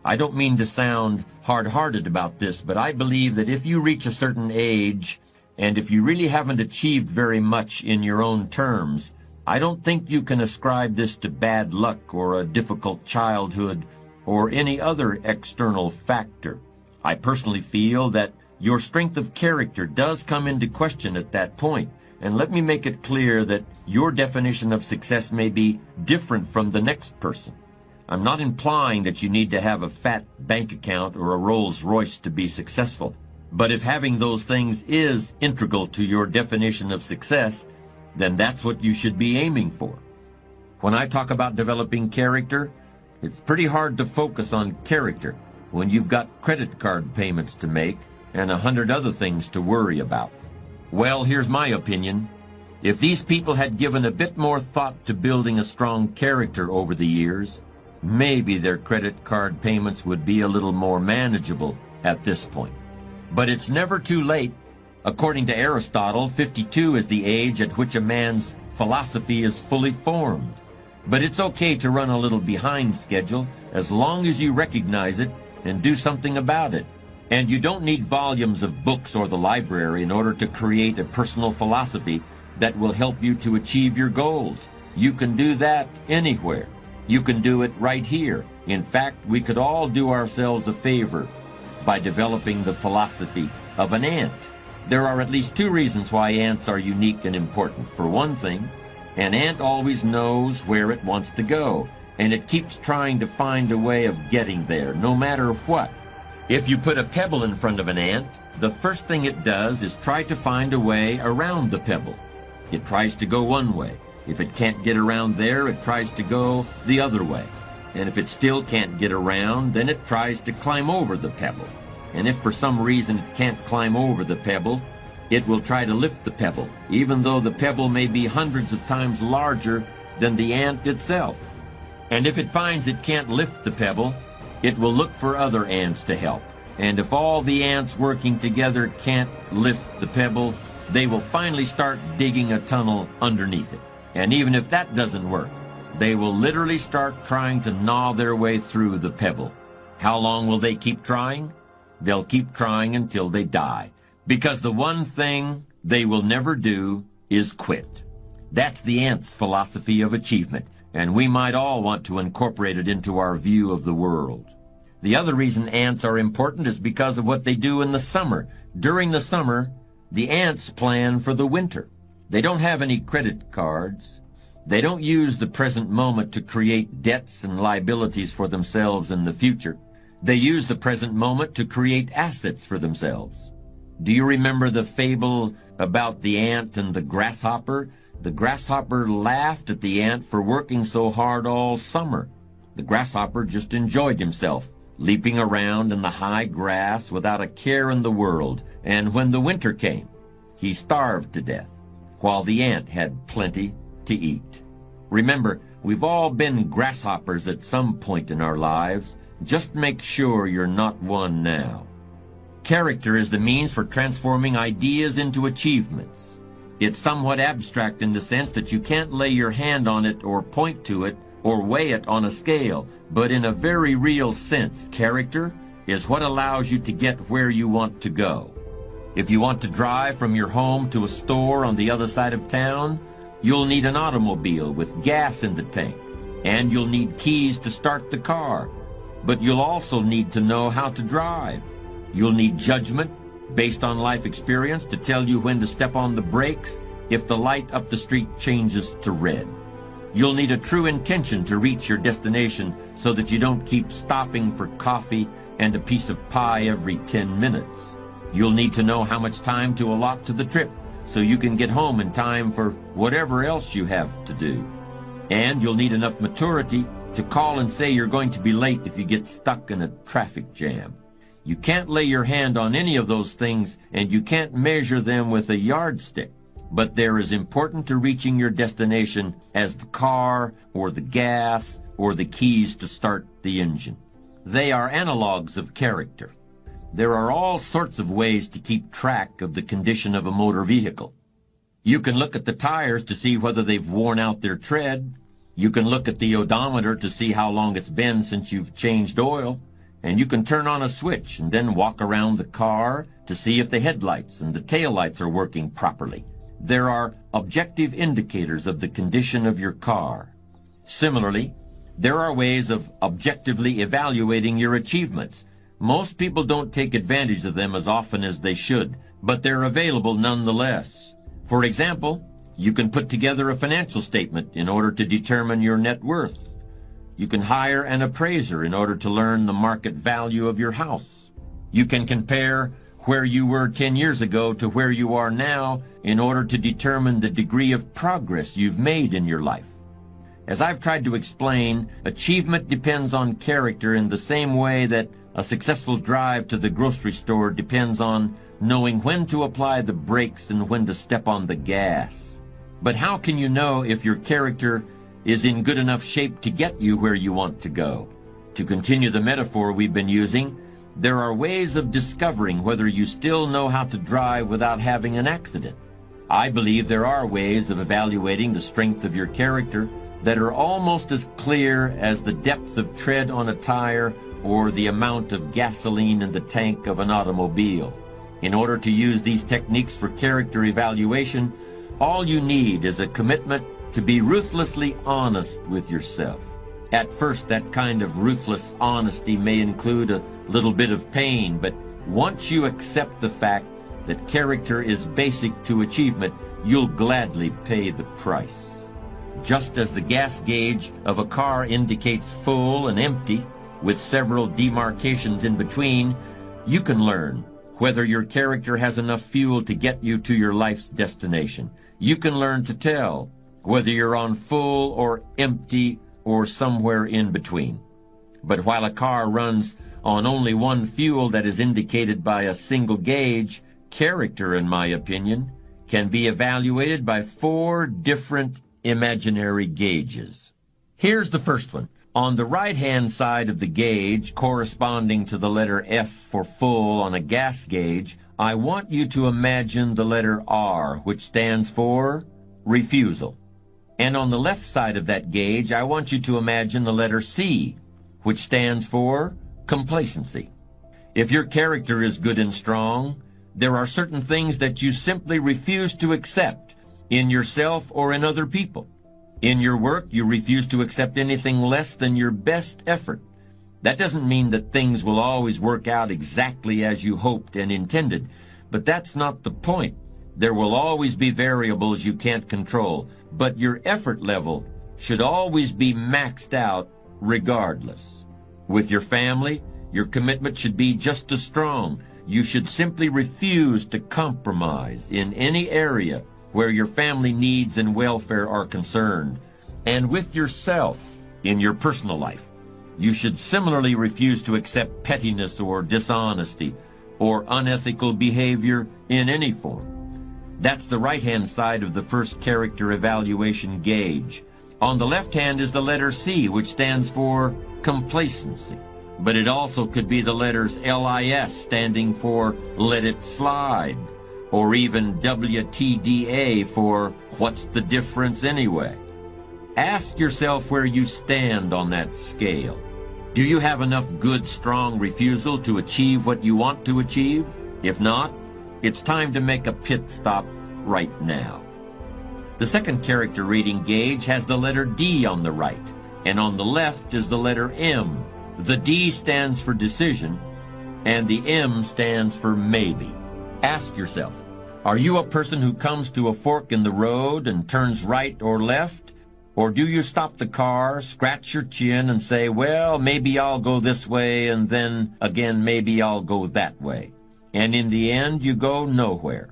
I don't mean to sound hard-hearted about this, but I believe that if you reach a certain age, and if you really haven't achieved very much in your own terms, I don't think you can ascribe this to bad luck or a difficult childhood or any other external factor. I personally feel that your strength of character does come into question at that point. And let me make it clear that your definition of success may be different from the next person. I'm not implying that you need to have a fat bank account or a Rolls Royce to be successful. But if having those things is integral to your definition of success, then that's what you should be aiming for. When I talk about developing character, it's pretty hard to focus on character when you've got credit card payments to make and 100 other things to worry about. Well, here's my opinion. If these people had given a bit more thought to building a strong character over the years, maybe their credit card payments would be a little more manageable at this point. But it's never too late. According to Aristotle, 52 is the age at which a man's philosophy is fully formed. But it's okay to run a little behind schedule as long as you recognize it and do something about it. And you don't need volumes of books or the library in order to create a personal philosophy that will help you to achieve your goals. You can do that anywhere. You can do it right here. In fact, we could all do ourselves a favor by developing the philosophy of an ant. There are at least 2 reasons why ants are unique and important. For one thing, an ant always knows where it wants to go, and it keeps trying to find a way of getting there, no matter what. If you put a pebble in front of an ant, the first thing it does is try to find a way around the pebble. It tries to go one way. If it can't get around there, it tries to go the other way. And if it still can't get around, then it tries to climb over the pebble. And if for some reason it can't climb over the pebble, it will try to lift the pebble, even though the pebble may be hundreds of times larger than the ant itself. And if it finds it can't lift the pebble, it will look for other ants to help. And if all the ants working together can't lift the pebble, they will finally start digging a tunnel underneath it. And even if that doesn't work, they will literally start trying to gnaw their way through the pebble. How long will they keep trying? They'll keep trying until they die. Because the one thing they will never do is quit. That's the ant's philosophy of achievement, and we might all want to incorporate it into our view of the world. The other reason ants are important is because of what they do in the summer. During the summer, the ants plan for the winter. They don't have any credit cards. They don't use the present moment to create debts and liabilities for themselves in the future. They use the present moment to create assets for themselves. Do you remember the fable about the ant and the grasshopper? The grasshopper laughed at the ant for working so hard all summer. The grasshopper just enjoyed himself, leaping around in the high grass without a care in the world. And when the winter came, he starved to death, while the ant had plenty to eat. Remember, we've all been grasshoppers at some point in our lives. Just make sure you're not one now. Character is the means for transforming ideas into achievements. It's somewhat abstract in the sense that you can't lay your hand on it or point to it or weigh it on a scale, but in a very real sense, character is what allows you to get where you want to go. If you want to drive from your home to a store on the other side of town, you'll need an automobile with gas in the tank, and you'll need keys to start the car. But you'll also need to know how to drive. You'll need judgment based on life experience to tell you when to step on the brakes if the light up the street changes to red. You'll need a true intention to reach your destination so that you don't keep stopping for coffee and a piece of pie every 10 minutes. You'll need to know how much time to allot to the trip so you can get home in time for whatever else you have to do. And you'll need enough maturity to call and say you're going to be late if you get stuck in a traffic jam. You can't lay your hand on any of those things, and you can't measure them with a yardstick. But they're as important to reaching your destination as the car, or the gas, or the keys to start the engine. They are analogs of character. There are all sorts of ways to keep track of the condition of a motor vehicle. You can look at the tires to see whether they've worn out their tread. You can look at the odometer to see how long it's been since you've changed oil. And you can turn on a switch and then walk around the car to see if the headlights and the taillights are working properly. There are objective indicators of the condition of your car. Similarly, there are ways of objectively evaluating your achievements. Most people don't take advantage of them as often as they should, but they're available nonetheless. For example, you can put together a financial statement in order to determine your net worth. You can hire an appraiser in order to learn the market value of your house. You can compare where you were 10 years ago to where you are now in order to determine the degree of progress you've made in your life. As I've tried to explain, achievement depends on character in the same way that a successful drive to the grocery store depends on knowing when to apply the brakes and when to step on the gas. But how can you know if your character is in good enough shape to get you where you want to go? To continue the metaphor we've been using, there are ways of discovering whether you still know how to drive without having an accident. I believe there are ways of evaluating the strength of your character that are almost as clear as the depth of tread on a tire or the amount of gasoline in the tank of an automobile. In order to use these techniques for character evaluation, all you need is a commitment to be ruthlessly honest with yourself. At first, that kind of ruthless honesty may include a little bit of pain, but once you accept the fact that character is basic to achievement, you'll gladly pay the price. Just as the gas gauge of a car indicates full and empty, with several demarcations in between, you can learn whether your character has enough fuel to get you to your life's destination. You can learn to tell whether you're on full or empty or somewhere in between. But while a car runs on only one fuel that is indicated by a single gauge, character, in my opinion, can be evaluated by 4 different imaginary gauges. Here's the first one. On the right-hand side of the gauge, corresponding to the letter F for full on a gas gauge, I want you to imagine the letter R, which stands for refusal. And on the left side of that gauge, I want you to imagine the letter C, which stands for complacency. If your character is good and strong, there are certain things that you simply refuse to accept in yourself or in other people. In your work, you refuse to accept anything less than your best effort. That doesn't mean that things will always work out exactly as you hoped and intended, but that's not the point. There will always be variables you can't control, but your effort level should always be maxed out regardless. With your family, your commitment should be just as strong. You should simply refuse to compromise in any area where your family needs and welfare are concerned. And with yourself, in your personal life, you should similarly refuse to accept pettiness or dishonesty or unethical behavior in any form. That's the right-hand side of the first character evaluation gauge. On the left hand is the letter C, which stands for complacency. But it also could be the letters LIS, standing for let it slide, or even WTDA for what's the difference anyway. Ask yourself where you stand on that scale. Do you have enough good, strong refusal to achieve what you want to achieve? If not, it's time to make a pit stop right now. The second character rating gauge has the letter D on the right, and on the left is the letter M. The D stands for decision, and the M stands for maybe. Ask yourself, are you a person who comes to a fork in the road and turns right or left? Or do you stop the car, scratch your chin, and say, well, maybe I'll go this way, and then again, maybe I'll go that way? And in the end, you go nowhere.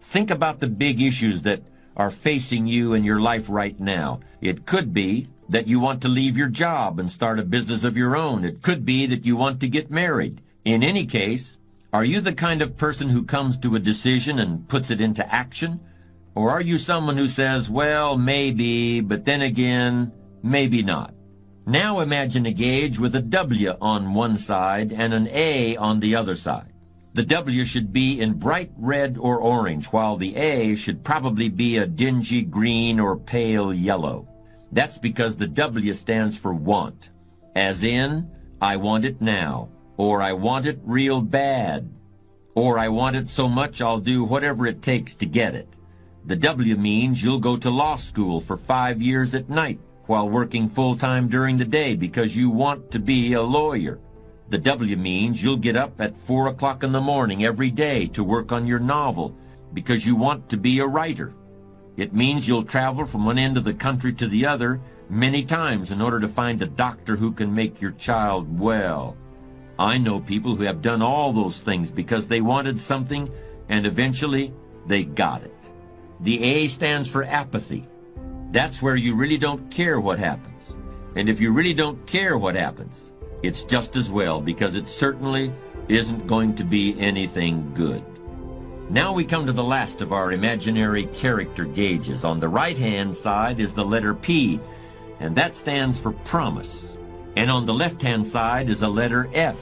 Think about the big issues that are facing you in your life right now. It could be that you want to leave your job and start a business of your own. It could be that you want to get married. In any case, are you the kind of person who comes to a decision and puts it into action? Or are you someone who says, well, maybe, but then again, maybe not? Now imagine a gauge with a W on one side and an A on the other side. The W should be in bright red or orange, while the A should probably be a dingy green or pale yellow. That's because the W stands for want, as in, I want it now. or I want it real bad, or I want it so much I'll do whatever it takes to get it. The W means you'll go to law school for 5 years at night while working full-time during the day because you want to be a lawyer. The W means you'll get up at 4 o'clock in the morning every day to work on your novel because you want to be a writer. It means you'll travel from one end of the country to the other many times in order to find a doctor who can make your child well. I know people who have done all those things because they wanted something and eventually they got it. The A stands for apathy. That's where you really don't care what happens. And if you really don't care what happens, it's just as well because it certainly isn't going to be anything good. Now we come to the last of our imaginary character gauges. On the right-hand side is the letter P, and that stands for promise. And on the left-hand side is a letter F,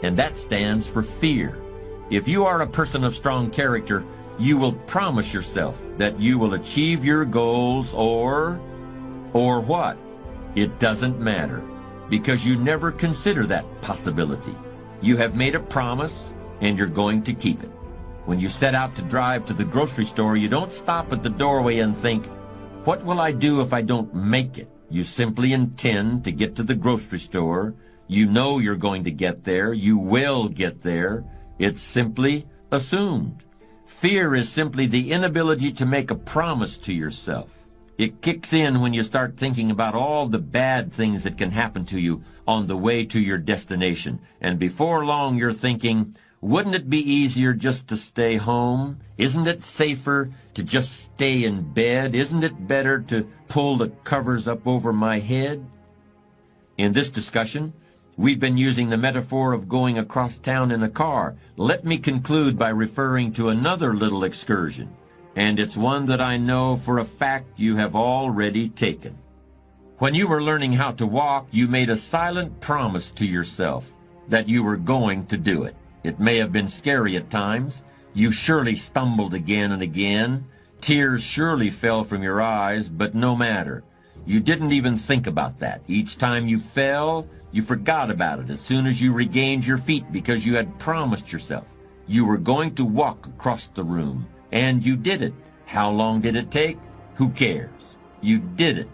and that stands for fear. If you are a person of strong character, you will promise yourself that you will achieve your goals or what? It doesn't matter, because you never consider that possibility. You have made a promise, and you're going to keep it. When you set out to drive to the grocery store, you don't stop at the doorway and think, what will I do if I don't make it? You simply intend to get to the grocery store. You know you're going to get there. You will get there. It's simply assumed. Fear is simply the inability to make a promise to yourself. It kicks in when you start thinking about all the bad things that can happen to you on the way to your destination. And before long, you're thinking, wouldn't it be easier just to stay home? Isn't it safer to just stay in bed? Isn't it better to pull the covers up over my head? In this discussion, we've been using the metaphor of going across town in a car. Let me conclude by referring to another little excursion, and it's one that I know for a fact you have already taken. When you were learning how to walk, you made a silent promise to yourself that you were going to do it. It may have been scary at times. You surely stumbled again and again. Tears surely fell from your eyes, but no matter. You didn't even think about that. Each time you fell, you forgot about it as soon as you regained your feet because you had promised yourself you were going to walk across the room. And you did it. How long did it take? Who cares? You did it.